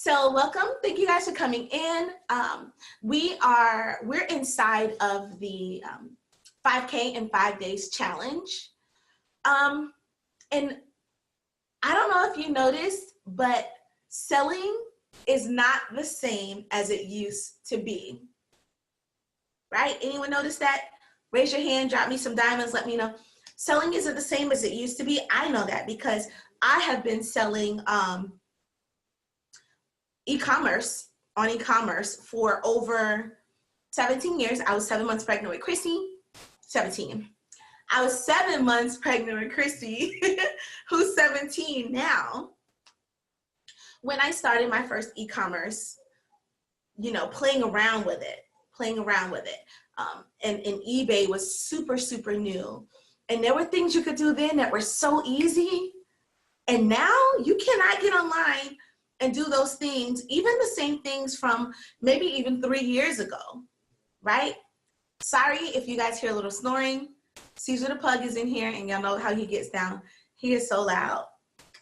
So welcome. Thank you guys for coming in. We're inside of the 5K in 5 days challenge. And I don't know if you noticed, but selling is not the same as it used to be. Right? Anyone notice that? Raise your hand, drop me some diamonds, let me know. Selling isn't the same as it used to be. I know that because I have been selling e-commerce for over 17 years. I was 7 months pregnant with Christy. 17. I was 7 months pregnant with Christy, who's 17 now. When I started my first e-commerce, playing around with it. And eBay was super, super new. And there were things you could do then that were so easy. And now you cannot get online and do those things, even the same things from maybe even 3 years ago, right? Sorry if you guys hear a little snoring. Caesar the pug is in here, and y'all know how he gets down. He is so loud.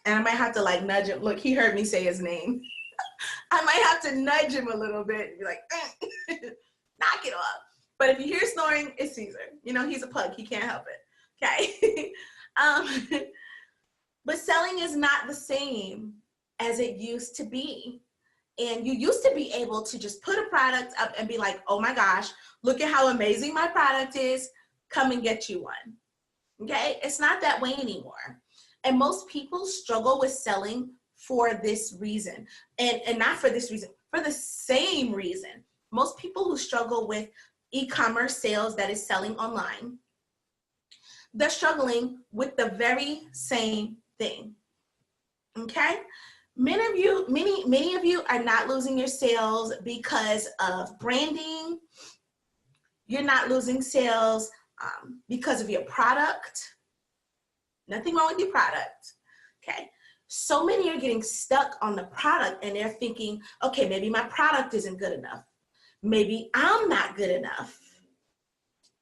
And I might have to nudge him. Look, he heard me say his name. I might have to nudge him a little bit and be like, knock it off. But if you hear snoring, it's Caesar. He's a pug. He can't help it. Okay? But selling is not the same as it used to be. And you used to be able to just put a product up and be like, oh my gosh, look at how amazing my product is. Come and get you one. Okay? It's not that way anymore. And most people struggle with selling for this reason. And not for this reason, for the same reason. Most people who struggle with e-commerce sales that is selling online, they're struggling with the very same thing. Okay? Many of you are not losing your sales because of branding. You're not losing sales because of your product. Nothing wrong with your product. Okay? So many are getting stuck on the product and they're thinking, okay, maybe my product isn't good enough. Maybe I'm not good enough.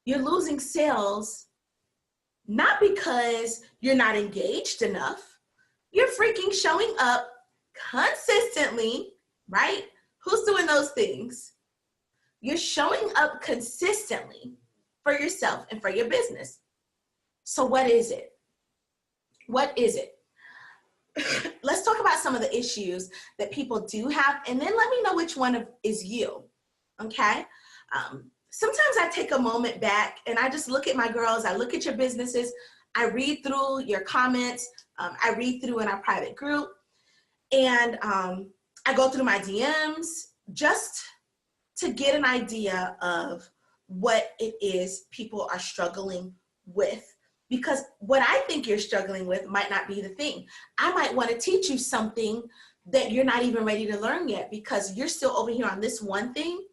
You're losing sales not because you're not engaged enough. You're freaking showing up consistently, right? Who's doing those things? You're showing up consistently for yourself and for your business. So what is it? What is it? Let's talk about some of the issues that people do have, and then let me know which one is you, okay? Sometimes I take a moment back and I just look at my girls, I look at your businesses, I read through your comments, I read through in our private group, and I go through my DMs just to get an idea of what it is people are struggling with. Because what I think you're struggling with might not be the thing. I might want to teach you something that you're not even ready to learn yet because you're still over here on this one thing.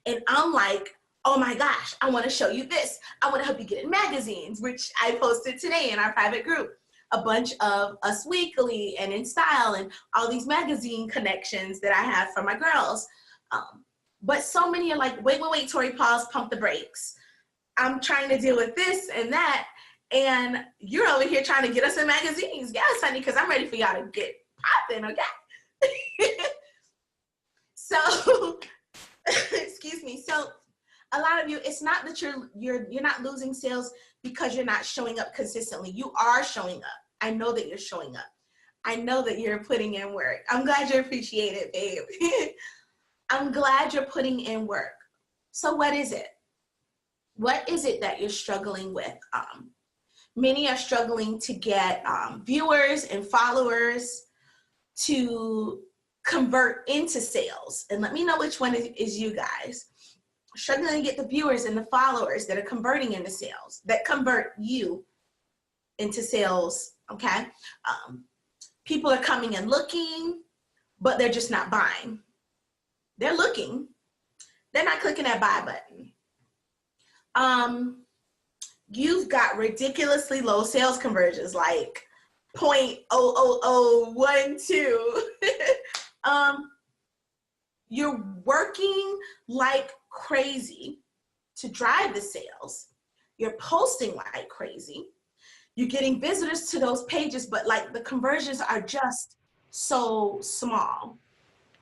And I'm like, oh my gosh, I want to show you this. I want to help you get in magazines, which I posted today in our private group. A bunch of Us Weekly and In Style and all these magazine connections that I have for my girls. But so many are like, wait, Tori, pause, pump the brakes. I'm trying to deal with this and that. And you're over here trying to get us in magazines. Yes, honey, because I'm ready for y'all to get popping, okay? So, excuse me. So a lot of you, it's not that you're not losing sales because you're not showing up consistently. You are showing up. I know that you're showing up. I know that you're putting in work. I'm glad you appreciate it, babe. I'm glad you're putting in work. So what is it? What is it that you're struggling with? Many are struggling to get viewers and followers to convert into sales. And let me know which one is you guys. Struggling to get the viewers and the followers that are converting into sales, that convert you into sales, okay? People are coming and looking, but they're just not buying. They're looking. They're not clicking that buy button. You've got ridiculously low sales conversions, like 0.00012. You're working like crazy to drive the sales. You're posting like crazy. You're getting visitors to those pages, but the conversions are just so small,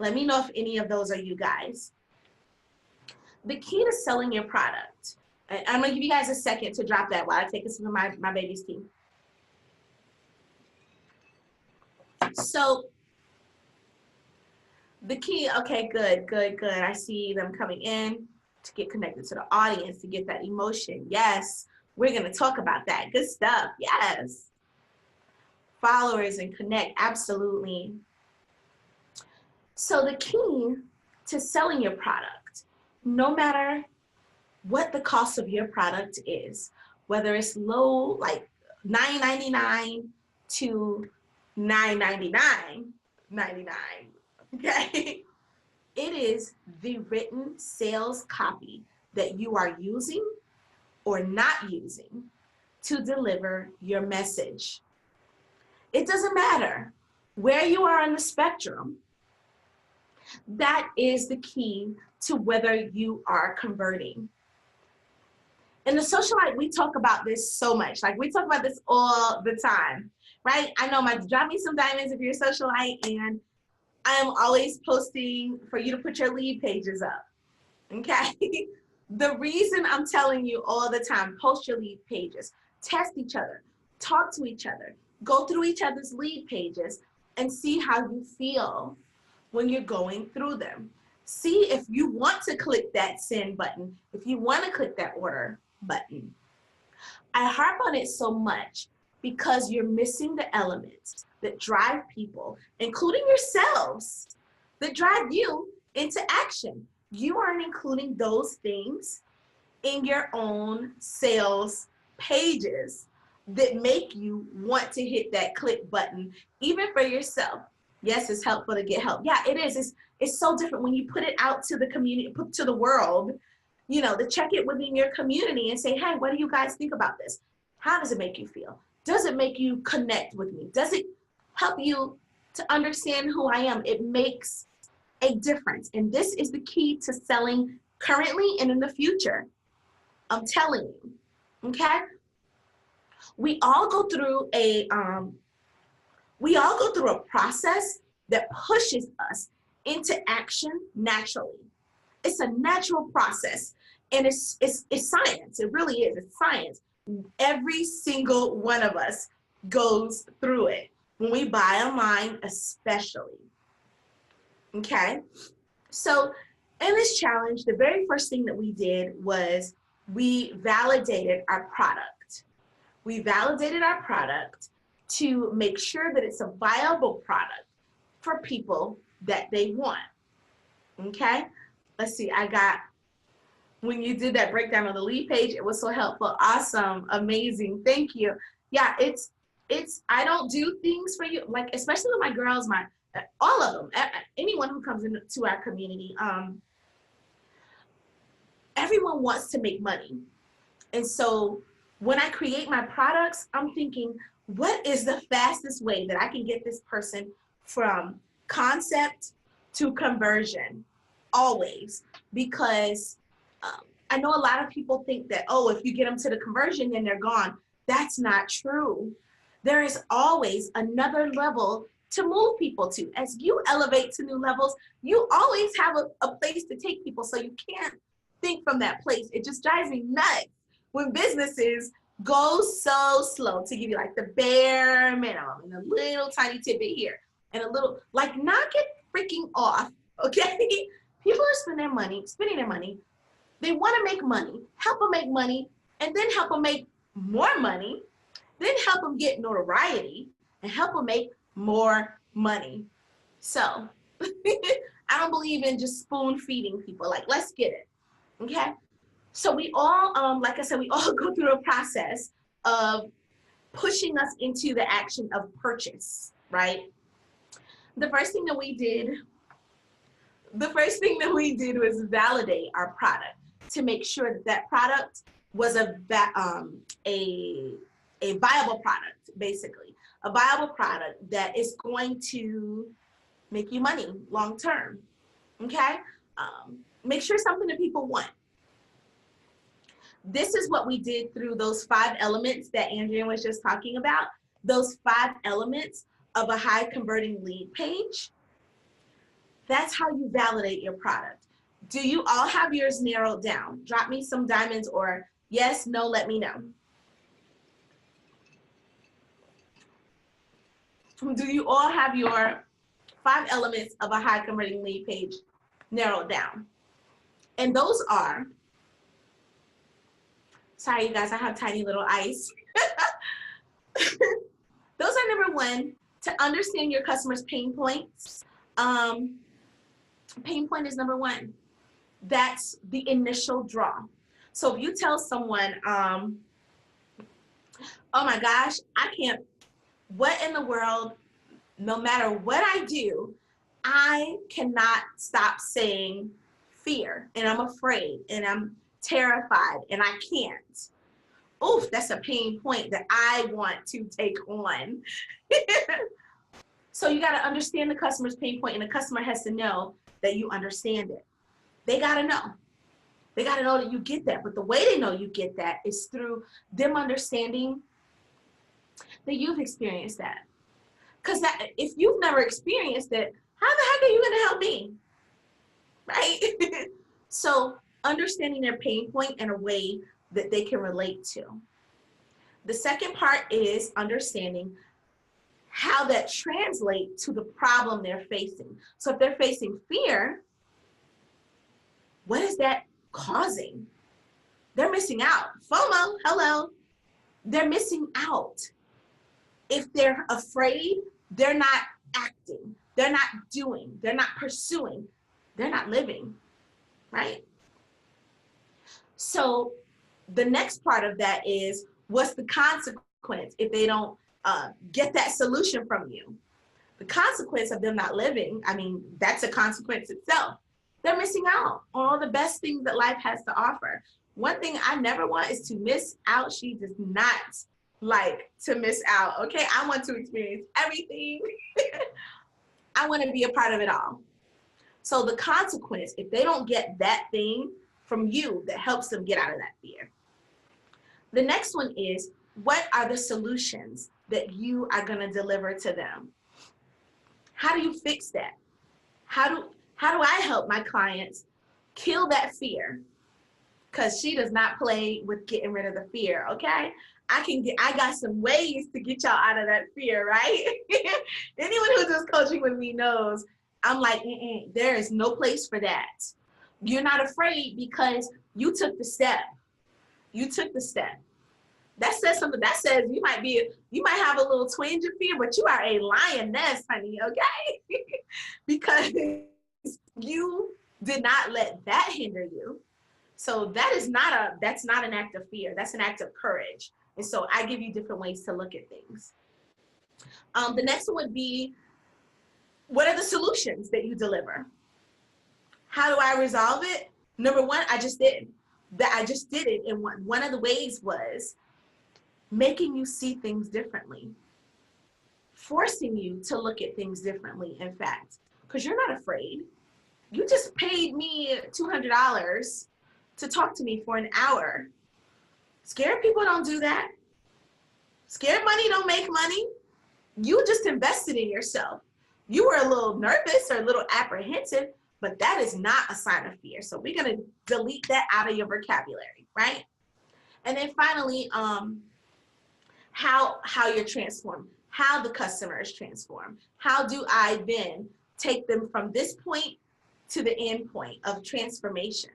Let me know if any of those are you guys. The key to selling your product. And I'm gonna give you guys a second to drop that while I take a sip of my baby's tea. So the key, okay, good. I see them coming in to get connected to the audience, to get that emotion. Yes, we're gonna talk about that. Good stuff, yes. Followers and connect, absolutely. So the key to selling your product, no matter what the cost of your product is, whether it's low, like $9.99 to $9.99, okay? It is the written sales copy that you are using or not using to deliver your message. It doesn't matter where you are on the spectrum. That is the key to whether you are converting. In the socialite, we talk about this so much. Like, we talk about this all the time, right? I know, drop me some diamonds if you're a socialite, and I am always posting for you to put your lead pages up, okay? The reason I'm telling you all the time, post your lead pages, test each other, talk to each other, go through each other's lead pages and see how you feel when you're going through them. See if you want to click that send button, if you want to click that order button. I harp on it so much because you're missing the elements that drive people, including yourselves, that drive you into action. You aren't including those things in your own sales pages that make you want to hit that click button, even for yourself. Yes, it's helpful to get help. Yeah, it is. It's so different when you put it out to the community, put to the world, you know, to check it within your community and say, hey, what do you guys think about this? How does it make you feel? Does it make you connect with me? Does it help you to understand who I am? It makes a difference. And this is the key to selling currently and in the future. I'm telling you, okay? We all go through a process that pushes us into action naturally. It's a natural process, and it's science. It really is. It's science. Every single one of us goes through it when we buy online, especially. Okay, so in this challenge, the very first thing that we did was we validated our product. We validated our product to make sure that it's a viable product for people that they want. Okay, let's see, when you did that breakdown on the lead page, it was so helpful. Awesome, amazing, thank you. Yeah, it's I don't do things for you, like, especially with my girls, all of them, anyone who comes into our community, everyone wants to make money. And so when I create my products, I'm thinking, what is the fastest way that I can get this person from concept to conversion? Always. Because I know a lot of people think that, oh, if you get them to the conversion, then they're gone. That's not true. There is always another level to move people to. As you elevate to new levels, you always have a place to take people. So you can't think from that place. It just drives me nuts when businesses go so slow to give you like the bare minimum and a little tiny tidbit here and a little, like, knock it freaking off, okay? People are spending their money. They want to make money, help them make money, and then help them make more money, then help them get notoriety and help them make more money. So I don't believe in just spoon feeding people. Like, let's get it, okay? So we all, like I said, we all go through a process of pushing us into the action of purchase, right? The first thing that we did was validate our product to make sure that that product was a viable product, basically. A viable product that is going to make you money long term, okay? Make sure something that people want. This is what we did through those 5 elements that Andrea was just talking about, those 5 elements of a high converting lead page. That's how you validate your product. Do you all have yours narrowed down? Drop me some diamonds, or yes, no, let me know. Do you all have your 5 elements of a high converting lead page narrowed down? And those are, sorry you guys, I have tiny little ice. Those are number 1, to understand your customer's pain points. Pain point is number 1. That's the initial draw. So if you tell someone, oh my gosh, I can't, what in the world, no matter what I do, I cannot stop saying fear, and I'm afraid, and I'm terrified, and I can't. Oof, that's a pain point that I want to take on. So you got to understand the customer's pain point, and the customer has to know that you understand it. They got to know. They got to know that you get that. But the way they know you get that is through them understanding that you've experienced that. Because if you've never experienced it, how the heck are you going to help me? Right? So understanding their pain point in a way that they can relate to. The second part is understanding how that translates to the problem they're facing. So if they're facing fear, what is that causing? They're missing out. FOMO, hello. They're missing out. If they're afraid, they're not acting. They're not doing. They're not pursuing. They're not living, right? So the next part of that is, what's the consequence if they don't get that solution from you? The consequence of them not living, I mean, that's a consequence itself. They're missing out on all the best things that life has to offer. One thing I never want is to miss out. She does not like to miss out, okay? I want to experience everything. I want to be a part of it all. So the consequence, if they don't get that thing from you that helps them get out of that fear. The next one is, what are the solutions that you are going to deliver to them? How do you fix that? How do I help my clients kill that fear? Because she does not play with getting rid of the fear, okay? I got some ways to get y'all out of that fear, right? Anyone who does coaching with me knows I'm like, there is no place for that. You're not afraid because you took the step. You took the step. That says something. That says you might have a little twinge of fear, but you are a lioness, honey, okay? Because you did not let that hinder you. So that's not an act of fear. That's an act of courage. And so I give you different ways to look at things. The next one would be, what are the solutions that you deliver? How do I resolve it? Number 1, I just did it. And one of the ways was making you see things differently, forcing you to look at things differently, in fact, because you're not afraid. You just paid me $200 to talk to me for an hour. Scared people don't do that. Scared money don't make money. You just invested in yourself. You were a little nervous or a little apprehensive, but that is not a sign of fear. So we're going to delete that out of your vocabulary, right? And then finally, how you're transformed, how the customer is transformed. How do I then take them from this point to the end point of transformation?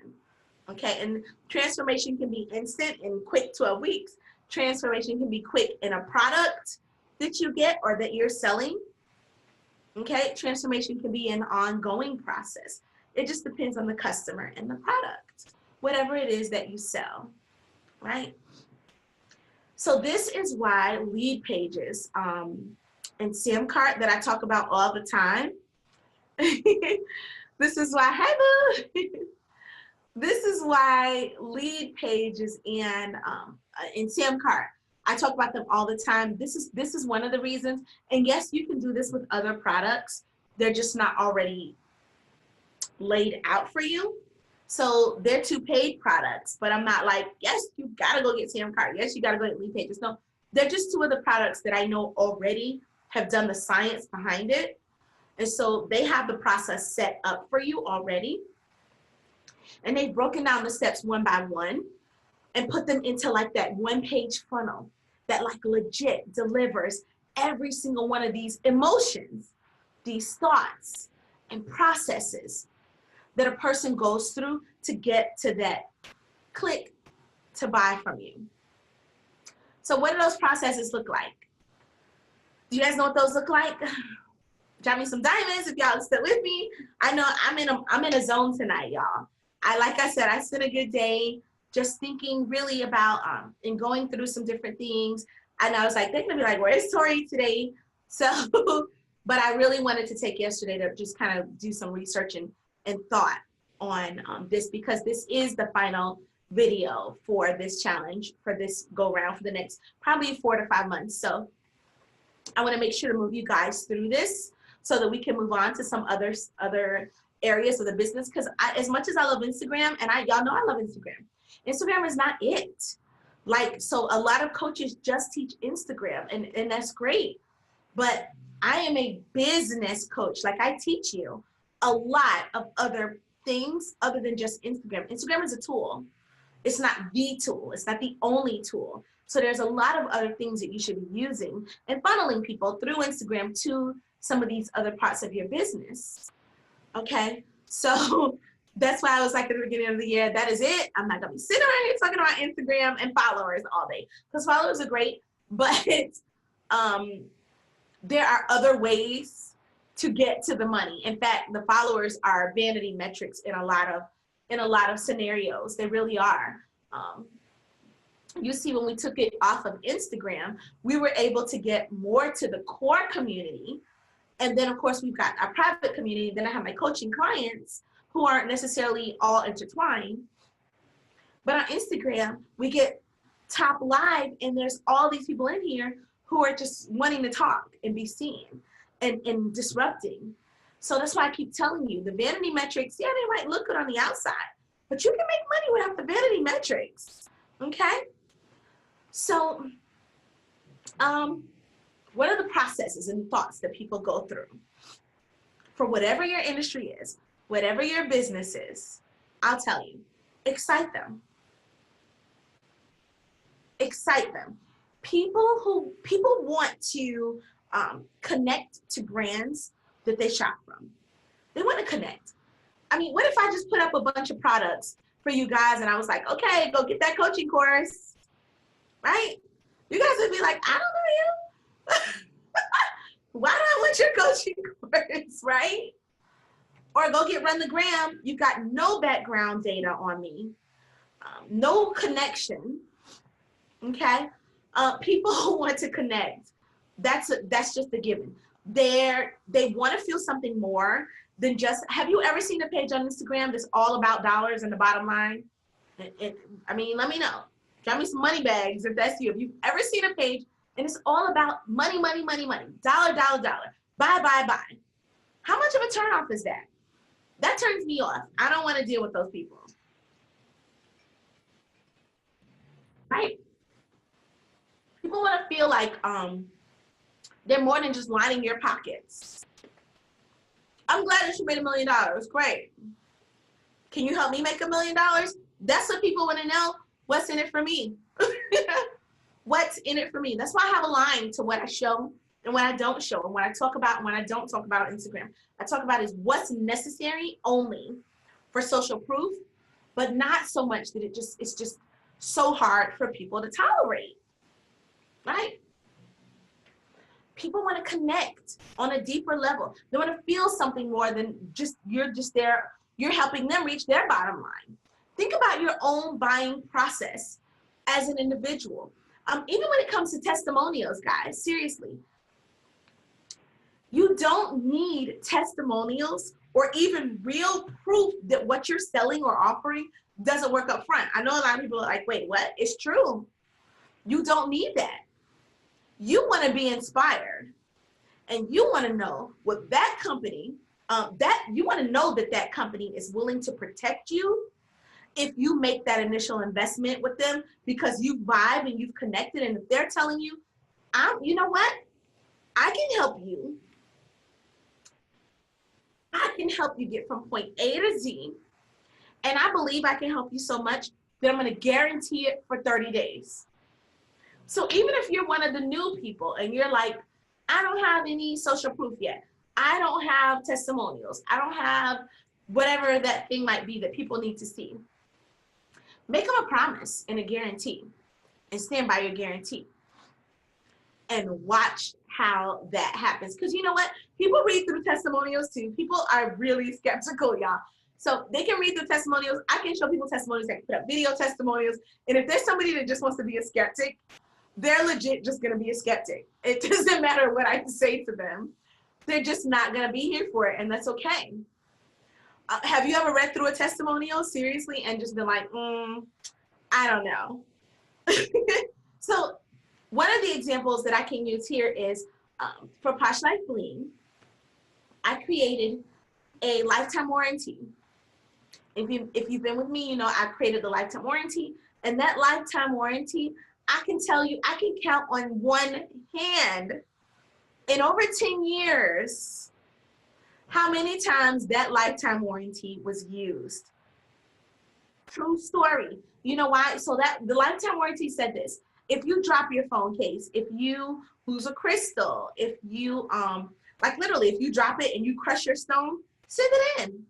Okay, and transformation can be instant in quick 12 weeks. Transformation can be quick in a product that you get or that you're selling. Okay, transformation can be an ongoing process. It just depends on the customer and the product, whatever it is that you sell, right? So this is why lead pages and SamCart that I talk about all the time. This is why, hi boo. This is why lead pages and SamCart, I talk about them all the time. This is one of the reasons. And yes, you can do this with other products. They're just not already laid out for you. So they're 2 paid products, but I'm not like, yes, you gotta go get SamCart. Yes, you gotta go get lead pages. No, they're just 2 of the products that I know already have done the science behind it. And so they have the process set up for you already. And they've broken down the steps one by one and put them into like that 1-page funnel that like legit delivers every single one of these emotions, these thoughts and processes that a person goes through to get to that click to buy from you. So what do those processes look like? Do you guys know what those look like? Drop me some diamonds if y'all are still with me. I know I'm in a zone tonight, y'all. Like I said, I spent a good day just thinking really about and going through some different things. And I was like, they're gonna be like, where's Tori today? So, but I really wanted to take yesterday to just kind of do some research and thought on this, because this is the final video for this challenge, for this go round for the next probably 4 to 5 months. So I want to make sure to move you guys through this so that we can move on to some other areas of the business. Because as much as I love Instagram, and y'all know I love Instagram, Instagram is not it. Like, so a lot of coaches just teach Instagram, and that's great. But I am a business coach. Like, I teach you a lot of other things other than just Instagram. Instagram is a tool. It's not the tool. It's not the only tool. So there's a lot of other things that you should be using and funneling people through Instagram to some of these other parts of your business. Okay, so that's why I was like at the beginning of the year, that is it. I'm not gonna be sitting around here talking about Instagram and followers all day, because followers are great, but there are other ways to get to the money. In fact, the followers are vanity metrics in a lot of scenarios. They really are. You see, when we took it off of Instagram, we were able to get more to the core community. And then, of course, we've got our private community. Then I have my coaching clients who aren't necessarily all intertwined. But on Instagram, we get top live, and there's all these people in here who are just wanting to talk and be seen and disrupting. So that's why I keep telling you, the vanity metrics, yeah, they might look good on the outside, but you can make money without the vanity metrics, okay? So, what are the processes and thoughts that people go through for whatever your industry is, whatever your business is? I'll tell you, excite them. Excite them. People want to connect to brands that they shop from. They want to connect. I mean, what if I just put up a bunch of products for you guys and I was like, okay, go get that coaching course, right? You guys would be like, I don't know you. Why do I want your coaching course, right? Or go get Run the Gram. You've got no background data on me, no connection, okay? People who want to connect, that's just a given. They want to feel something more than just, have you ever seen a page on Instagram that's all about dollars and the bottom line? I mean, let me know. Drop me some money bags if that's you. If you've ever seen a page and it's all about money, money, money, money, dollar, dollar, dollar, buy, buy, buy. How much of a turnoff is that? That turns me off. I don't want to deal with those people. Right? People want to feel like they're more than just lining your pockets. I'm glad that you made $1 million. Great. Can you help me make $1 million? That's what people want to know. What's in it for me? What's in it for me? That's why I have a line to what I show and what I don't show, and what I talk about and what I don't talk about on Instagram. I talk about is what's necessary only for social proof, but not so much that it's just so hard for people to tolerate, right? People want to connect on a deeper level. They want to feel something more than just you're there, you're helping them reach their bottom line. Think about your own buying process as an individual. Even when it comes to testimonials, guys, seriously, you don't need testimonials or even real proof that what you're selling or offering doesn't work up front. I know a lot of people are like, wait, what? It's true. You don't need that. You want to be inspired, and you want to know what that company, you want to know that company is willing to protect you if you make that initial investment with them, because you vibe and you've connected, and if they're telling you, you know what, I can help you I can help you get from point A to Z. And I believe I can help you so much that I'm going to guarantee it for 30 days. So even if you're one of the new people and you're like, I don't have any social proof yet, I don't have testimonials, I don't have whatever that thing might be that people need to see, make them a promise and a guarantee and stand by your guarantee and watch how that happens. Because you know what? People read through testimonials too. People are really skeptical, y'all. So they can read through testimonials. I can show people testimonials. I can put up video testimonials. And if there's somebody that just wants to be a skeptic, they're legit just going to be a skeptic. It doesn't matter what I say to them. They're just not going to be here for it. And that's okay. Have you ever read through a testimonial seriously and just been like, I don't know. So one of the examples that I can use here is for Posh Life Bling, I created a lifetime warranty. If you've been with me, you know I created the lifetime warranty. And that lifetime warranty, I can tell you, I can count on one hand in over 10 years how many times that lifetime warranty was used. True story. You know why? So that the lifetime warranty said this: if you drop your phone case, if you lose a crystal, if you like literally if you drop it and you crush your stone, send it in.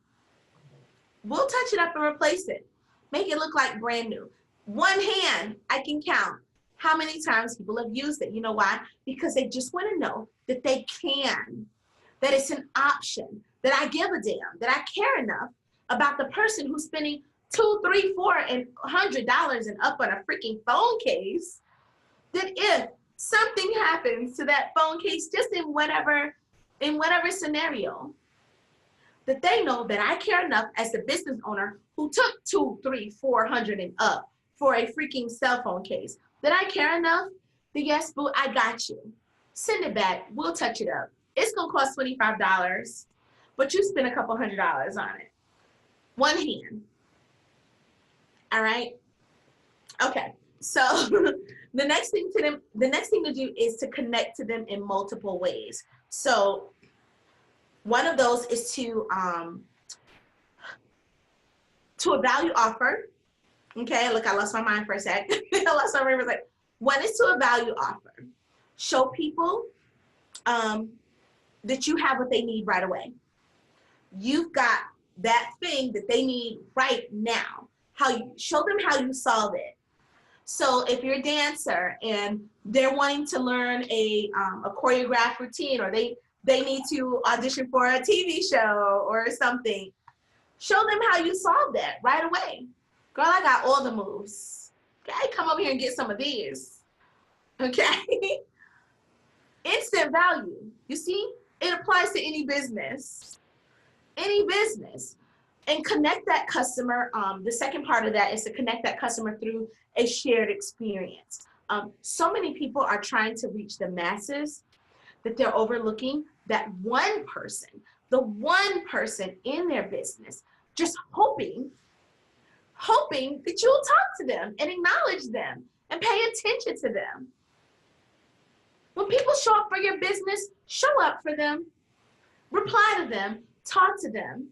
We'll touch it up and replace it. Make it look like brand new. One hand, I can count how many times people have used it. You know why? Because they just want to know that they can, that it's an option, that I give a damn, that I care enough about the person who's spending $200, $300, $400, and $100 and up on a freaking phone case, that if something happens to that phone case, just in whatever scenario, that they know that I care enough as the business owner who took $200, $300, $400 and up for a freaking cell phone case, that I care enough that yes, boo, I got you. Send it back. We'll touch it up. It's gonna cost $25, but you spend a couple $100 on it. One hand. All right. Okay. So the next thing to do is to connect to them in multiple ways. So one of those is to a value offer. Okay, look, I lost my mind for a sec. I lost my mind for a sec. One is to a value offer. Show people that you have what they need right away. You've got that thing that they need right now. Show them how you solve it. So if you're a dancer and they're wanting to learn a choreographed routine, or they need to audition for a TV show or something, show them how you solve that right away. Girl, I got all the moves. Okay, come over here and get some of these. Okay? Instant value. You see, it applies to any business. Any business. And connect that customer. The second part of that is to connect that customer through a shared experience. So many people are trying to reach the masses that they're overlooking that one person, the one person in their business, just hoping that you'll talk to them and acknowledge them and pay attention to them. When people show up for your business, show up for them, reply to them, talk to them,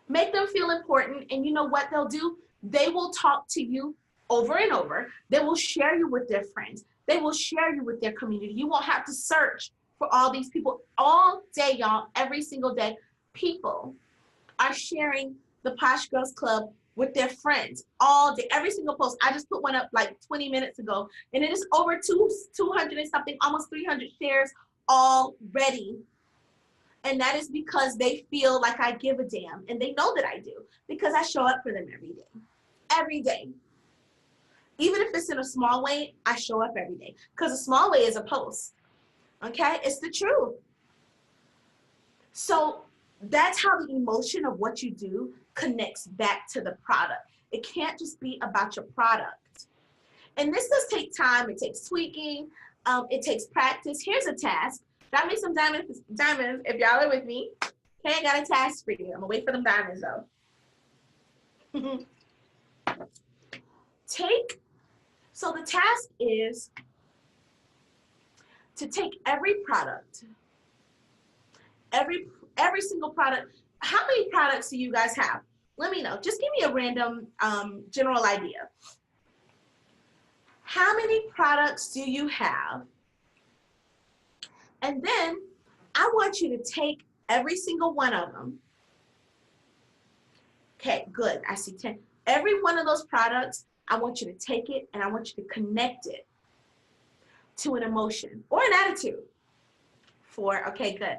make them feel important. And you know what they'll do? They will talk to you over and over. They will share you with their friends. They will share you with their community. You won't have to search for all these people all day, y'all. Every single day, people are sharing the Posh Girls Club with their friends all day. Every single post. I just put one up like 20 minutes ago, and it is over 200 and something, almost 300 shares already. And that is because they feel like I give a damn, and they know that I do, because I show up for them every day. Every day. Even if it's in a small way, I show up every day, because a small way is a post. Okay? It's the truth. So that's how the emotion of what you do connects back to the product. It can't just be about your product. And this does take time. It takes tweaking. It takes practice. Here's a task. Got me some diamonds if y'all are with me. Okay, I got a task for you. I'm gonna wait for them diamonds though. So the task is to take every product, every every single product. How many products do you guys have? Let me know. Just give me a random general idea. How many products do you have? And then I want you to take every single one of them. Okay, good. I see 10. Every one of those products, I want you to take it and I want you to connect it to an emotion or an attitude. 4, okay, good.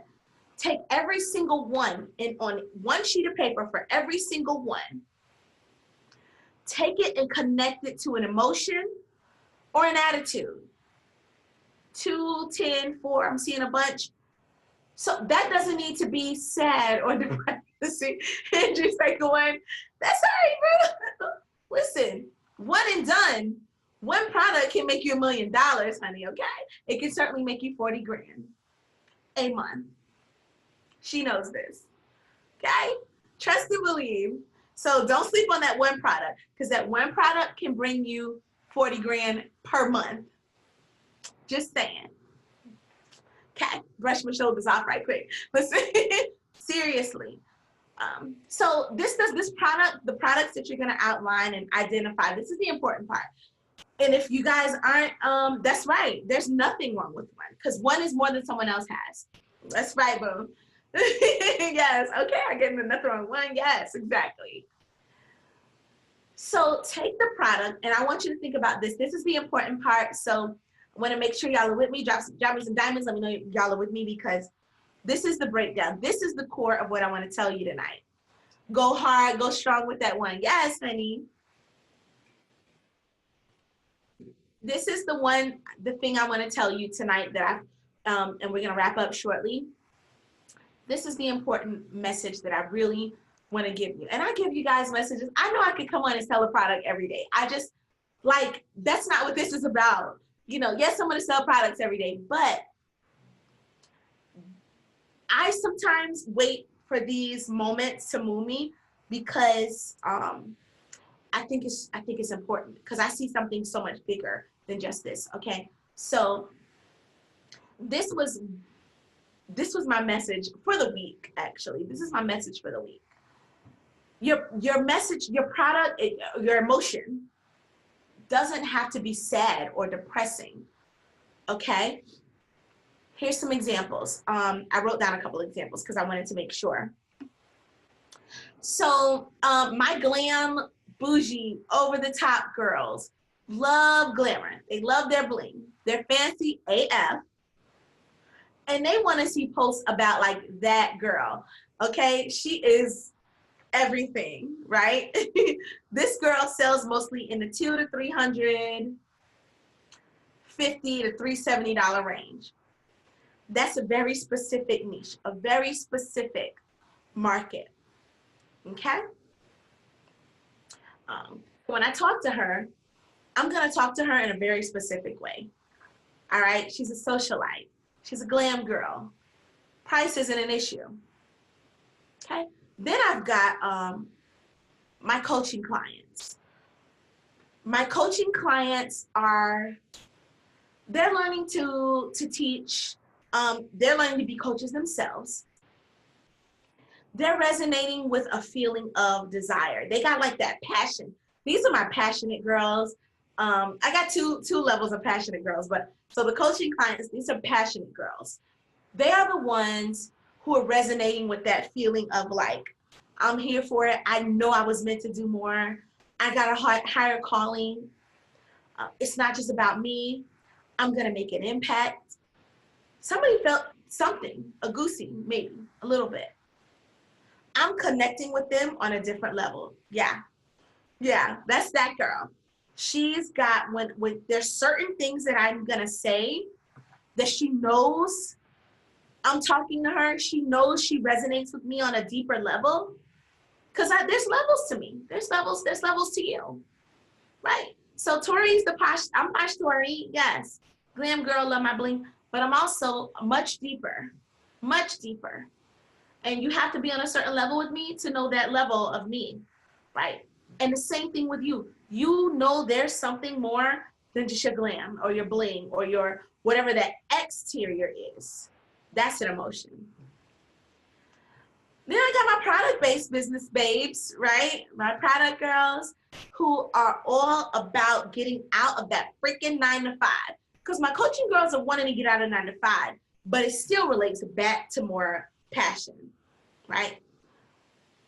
Take every single one and on one sheet of paper for every single one. Take it and connect it to an emotion or an attitude. 2, 10, 4, I'm seeing a bunch. So that doesn't need to be sad or depressing. And just like going, that's all right, bro. Listen, one and done. One product can make you $1 million, honey, okay? It can certainly make you 40 grand a month. She knows this, okay? Trust and believe. So don't sleep on that one product, because that one product can bring you 40 grand per month. Just saying. Okay, brush my shoulders off right quick. Listen, seriously. So this product, the products that you're gonna outline and identify, this is the important part. And if you guys aren't, that's right. There's nothing wrong with one, because one is more than someone else has. That's right, boo. Yes, okay, I get nothing wrong with one. Yes, exactly. So take the product, and I want you to think about this. This is the important part. So I want to make sure y'all are with me. Drop me some diamonds. Let me know y'all are with me, because this is the breakdown. This is the core of what I want to tell you tonight. Go hard, go strong with that one. Yes, honey. This is the thing I want to tell you tonight that and we're going to wrap up shortly. This is the important message that I really want to give you. And I give you guys messages. I know I could come on and sell a product every day. I just, like, that's not what this is about. You know, yes, I'm going to sell products every day, but I sometimes wait for these moments to move me, because I think it's important, because I see something so much bigger than just this. Okay, so this was my message for the week. Actually, this is my message for the week. Your message, your product, your emotion doesn't have to be sad or depressing. Okay, here's some examples. I wrote down a couple of examples because I wanted to make sure. So my glam, bougie, over the top girls love glamour. They love their bling. They're fancy AF. And they want to see posts about, like, that girl. Okay, she is everything, right? This girl sells mostly in the $200 to $350 to $370 range. That's a very specific niche, a very specific market. Okay? When I talk to her, I'm going to talk to her in a very specific way. All right? She's a socialite. She's a glam girl. Price isn't an issue. Okay? Then I've got my coaching clients. My coaching clients they're learning to teach. They're learning to be coaches themselves. They're resonating with a feeling of desire. They got, like, that passion. These are my passionate girls. I got two levels of passionate girls, but so the coaching clients, these are passionate girls. They are the ones who are resonating with that feeling of, like, I'm here for it. I know I was meant to do more. I got a higher calling. It's not just about me. I'm going to make an impact. Somebody felt something, a goosey, maybe a little bit. I'm connecting with them on a different level. Yeah, that's that girl. She's got, when there's certain things that I'm gonna say that she knows I'm talking to her, she knows she resonates with me on a deeper level, because there's levels to me. There's levels to you, right? So Tori's I'm Posh Tori, yes. Glam girl, love my bling, but I'm also much deeper. And you have to be on a certain level with me to know that level of me, right? And the same thing with you. You know there's something more than just your glam or your bling or your whatever that exterior is. That's an emotion. Then I got my product-based business babes, right? My product girls who are all about getting out of that freaking 9 to 5. Because my coaching girls are wanting to get out of 9 to 5, but it still relates back to more passion, right?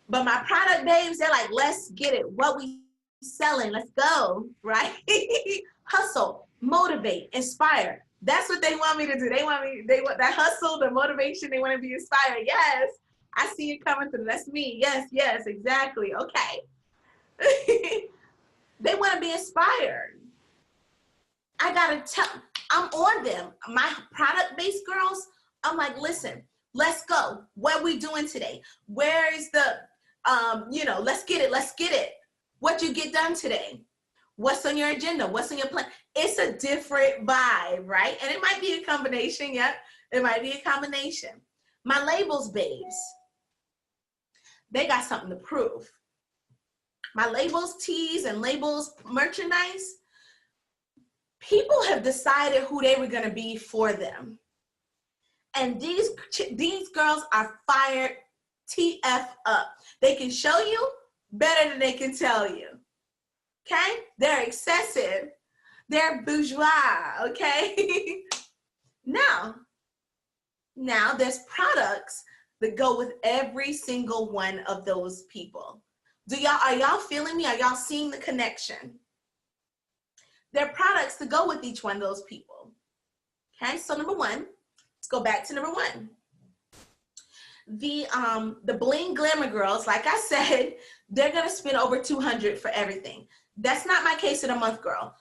But my product babes, they're like, let's get it. What we selling, let's go, right? Hustle, motivate, inspire. That's what they want me to do. They want that hustle, the motivation, they want to be inspired. Yes, I see it coming through. That's me. Yes, yes, exactly. Okay. They want to be inspired. I gotta tell, I'm on them. My product-based girls, I'm like, listen, let's go. What are we doing today? Where is the, let's get it, let's get it. What you get done today? What's on your agenda? What's on your plan? It's a different vibe, right? And it might be a combination, yeah. It might be a combination. My labels babes, they got something to prove. My labels tees and labels merchandise, people have decided who they were gonna be for them. And these girls are fired TF up. They can show you better than they can tell you. Okay? They're excessive. They're bourgeois, okay? Now there's products that go with every single one of those people. Are y'all feeling me? Are y'all seeing the connection? There are products to go with each one of those people. Okay, so number one, let's go back to number one. The bling glamour girls, like I said, they're gonna spend over $200 for everything. That's not my case in a month, girl.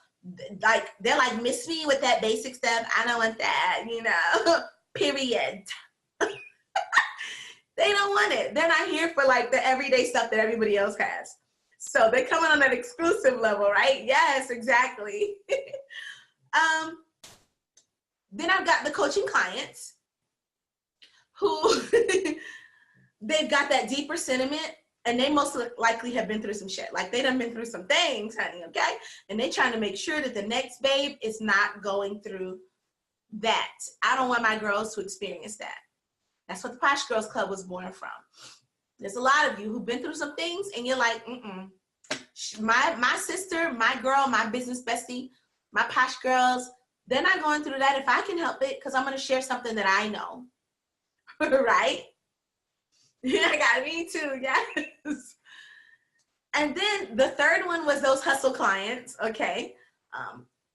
Like, they're like, miss me with that basic stuff. I don't want that, period. They don't want it. They're not here for like the everyday stuff that everybody else has. So they're coming on that exclusive level, right? Yes, exactly. Then I've got the coaching clients who they've got that deeper sentiment, and they most likely have been through some shit. Like, they done been through some things, honey, okay? And they trying to make sure that the next babe is not going through that. I don't want my girls to experience that. That's what the Posh Girls Club was born from. There's a lot of you who've been through some things, and you're like, my sister, my girl, my business bestie, my Posh girls, they're not going through that if I can help it, because I'm going to share something that I know. Right? Yeah, I got me too, yes. And then the third one was those hustle clients, okay?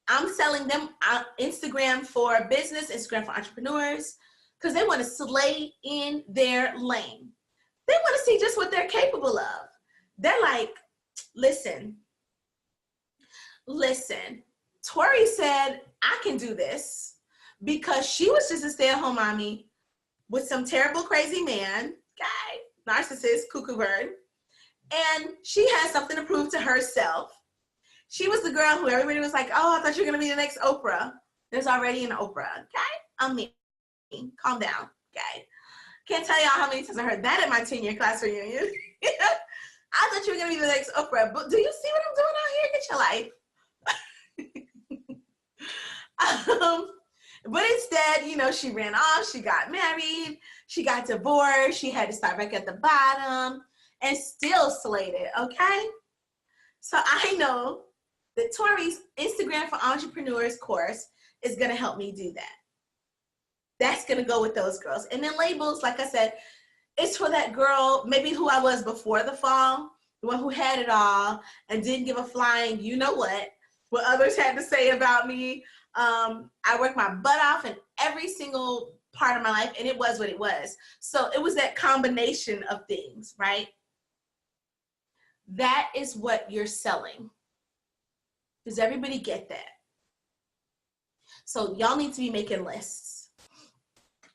I'm selling them on Instagram for business, Instagram for entrepreneurs, because they want to slay in their lane. They want to see just what they're capable of. They're like, listen, Tori said, I can do this because she was just a stay-at-home mommy with some terrible, crazy man, guy, narcissist, cuckoo bird, and she had something to prove to herself. She was the girl who everybody was like, oh, I thought you were going to be the next Oprah. There's already an Oprah, okay? I'm me. Calm down, okay? Can't tell y'all how many times I heard that at my 10-year class reunion. I thought you were going to be the next Oprah, but do you see what I'm doing out here? Get your life. But instead, she ran off, she got married, she got divorced, she had to start back at the bottom, and still slayed it, okay? So I know that Tori's Instagram for Entrepreneurs course is going to help me do that. That's going to go with those girls. And then labels, like I said, it's for that girl, maybe who I was before the fall, the one who had it all and didn't give a flying, what others had to say about me. I worked my butt off in every single part of my life, and it was what it was. So it was that combination of things, right? That is what you're selling. Does everybody get that? So y'all need to be making lists.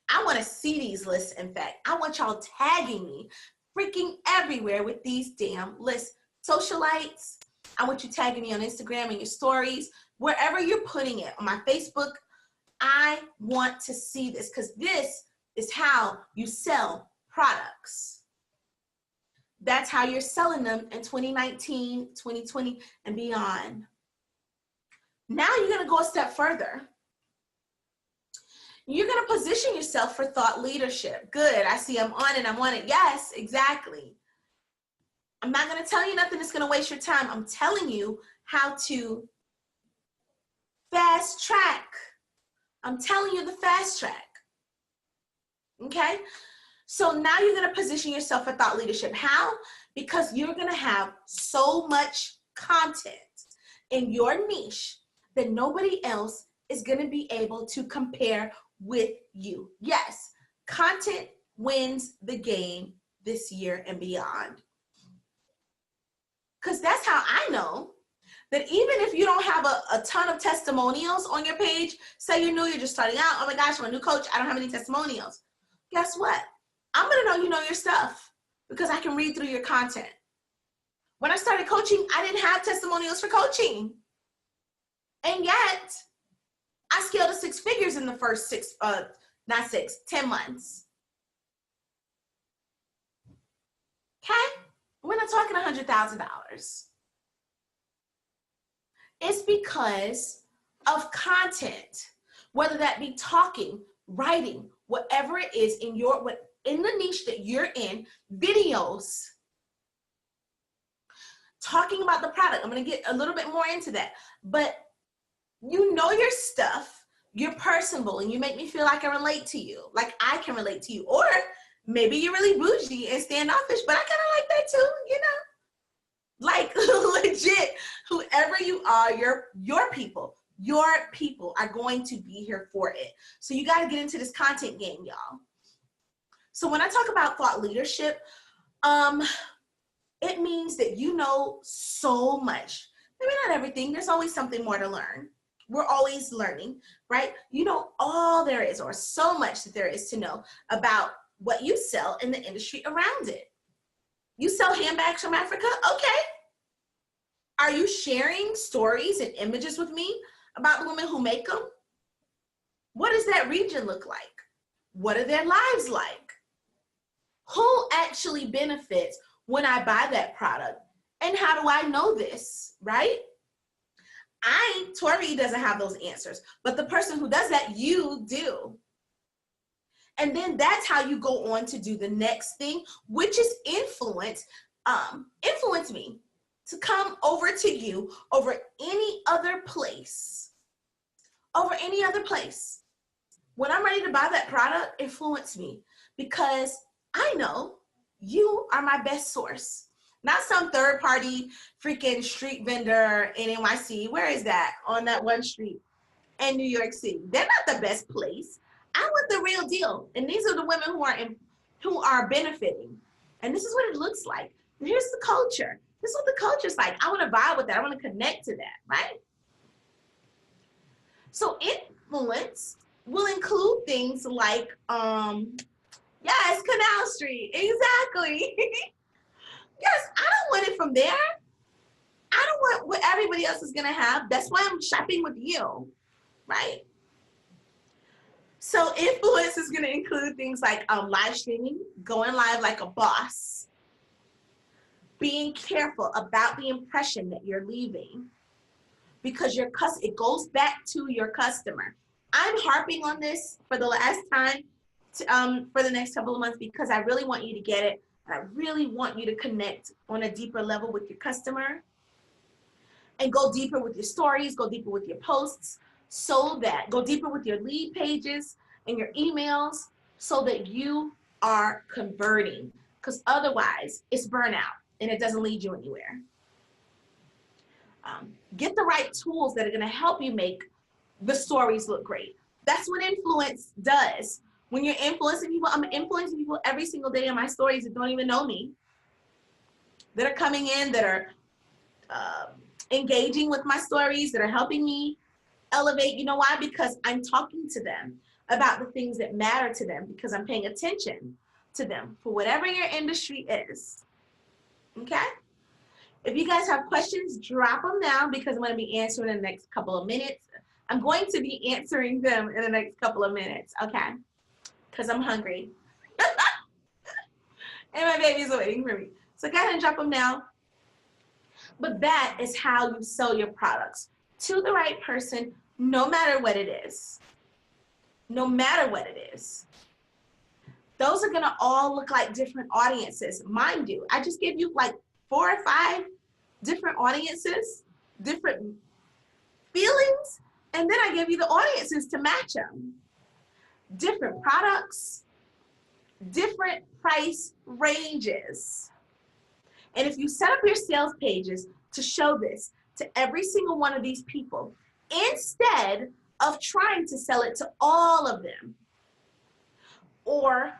I want to see these lists, in fact. I want y'all tagging me freaking everywhere with these damn lists. Socialites, I want you tagging me on Instagram and your stories, wherever you're putting it, on my Facebook. I want to see this because this is how you sell products. That's how you're selling them in 2019, 2020, and beyond. Now you're going to go a step further. You're going to position yourself for thought leadership. Good. I see I'm on it. I'm on it. Yes, exactly. I'm not going to tell you nothing that's going to waste your time. I'm telling you how to fast track. I'm telling you the fast track. Okay? So now you're going to position yourself for thought leadership. How? Because you're going to have so much content in your niche that nobody else is going to be able to compare with you. Yes, content wins the game this year and beyond. Because that's how I know that even if you don't have a ton of testimonials on your page, say you're new, you're just starting out, oh my gosh, I'm a new coach, I don't have any testimonials. Guess what? I'm going to know you know your stuff because I can read through your content. When I started coaching, I didn't have testimonials for coaching. And yet, I scaled to 6 figures in the first 10 months. Okay? We're not talking $100,000. It's because of content, whether that be talking, writing, whatever it is in the niche that you're in, videos, talking about the product. I'm going to get a little bit more into that, but you know your stuff, you're personable, and you make me feel like I relate to you, like I can relate to you. Or maybe you're really bougie and standoffish, but I kind of like that too, you know? Like legit, whoever you are, your people are going to be here for it. So you got to get into this content game, y'all. So when I talk about thought leadership, it means that you know so much. Maybe not everything. There's always something more to learn. We're always learning, right? You know all there is, or so much that there is to know about what you sell in the industry around it. You sell handbags from Africa? Okay. Are you sharing stories and images with me about the women who make them? What does that region look like? What are their lives like? Who actually benefits when I buy that product? And how do I know this, right? Tori doesn't have those answers, but the person who does that, you do. And then that's how you go on to do the next thing, which is influence me to come over to you over any other place. Over any other place. When I'm ready to buy that product, influence me, because I know you are my best source. Not some third party freaking street vendor in NYC. Where is that? On that one street in New York City. They're not the best place. I want the real deal. And these are the women who are benefiting. And this is what it looks like. And here's the culture. This is what the culture's like. I want to vibe with that. I want to connect to that, right? So influence will include things like, yes, Canal Street, exactly. Yes, I don't want it from there. I don't want what everybody else is gonna have. That's why I'm shopping with you, right? So influence is gonna include things like live streaming, going live like a boss, being careful about the impression that you're leaving, because it goes back to your customer. I'm harping on this for the last time for the next couple of months because I really want you to get it. I really want you to connect on a deeper level with your customer and go deeper with your stories, go deeper with your posts, go deeper with your lead pages and your emails so that you are converting, because otherwise it's burnout and it doesn't lead you anywhere. Get the right tools that are going to help you make the stories look great. That's what influence does. When you're influencing people, I'm influencing people every single day in my stories that don't even know me, that are coming in, that are engaging with my stories, that are helping me elevate. You know why? Because I'm talking to them about the things that matter to them, because I'm paying attention to them for whatever your industry is. Okay? If you guys have questions, drop them down because I'm going to be answering in the next couple of minutes. I'm going to be answering them in the next couple of minutes, okay? Because I'm hungry. And my babies are waiting for me. So go ahead and drop them down. But that is how you sell your products to the right person, no matter what it is. no matter what it is. Those are gonna all look like different audiences. Mind you, I just gave you like 4 or 5 different audiences, different feelings, and then I give you the audiences to match them. Different products, different price ranges. And if you set up your sales pages to show this to every single one of these people, instead of trying to sell it to all of them, or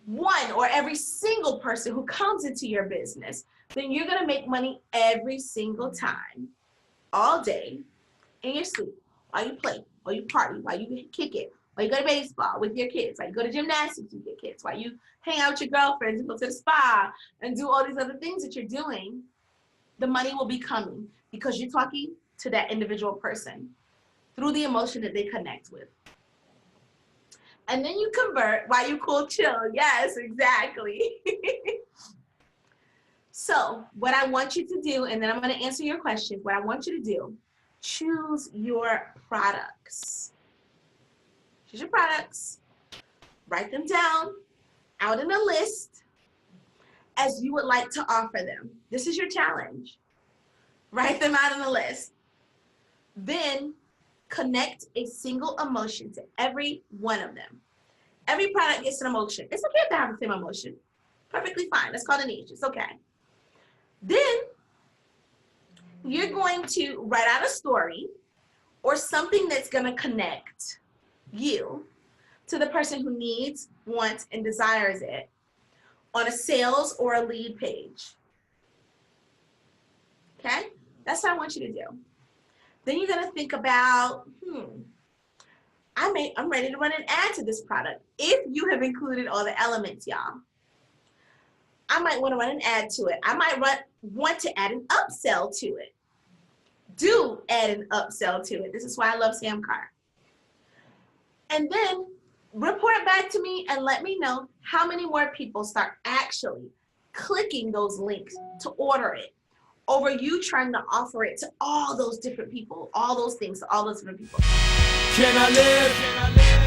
one or every single person who comes into your business, then you're gonna make money every single time, all day, in your sleep, while you play, while you party, while you kick it, while you go to baseball with your kids, while you go to gymnastics with your kids, while you hang out with your girlfriends and go to the spa and do all these other things that you're doing. The money will be coming because you're talking to that individual person through the emotion that they connect with. And then you convert while you cool chill. Yes, exactly. So what I want you to do, and then I'm going to answer your question, what I want you to do, choose your products. Choose your products, write them down out in a list as you would like to offer them. This is your challenge. Write them out in a list. Then connect a single emotion to every one of them. Every product gets an emotion. It's okay if they have the same emotion. Perfectly fine. That's called a niche. It's okay. Then you're going to write out a story or something that's going to connect you to the person who needs, wants, and desires it on a sales or a lead page. Okay? That's what I want you to do. Then you're going to think about, I'm ready to run an ad to this product. If you have included all the elements, y'all, I might want to run an ad to it. I might want to add an upsell to it. Do add an upsell to it. This is why I love Sam Carr. And then report back to me and let me know how many more people start actually clicking those links to order it over you trying to offer it to all those different people, all those things to all those different people. Can I live?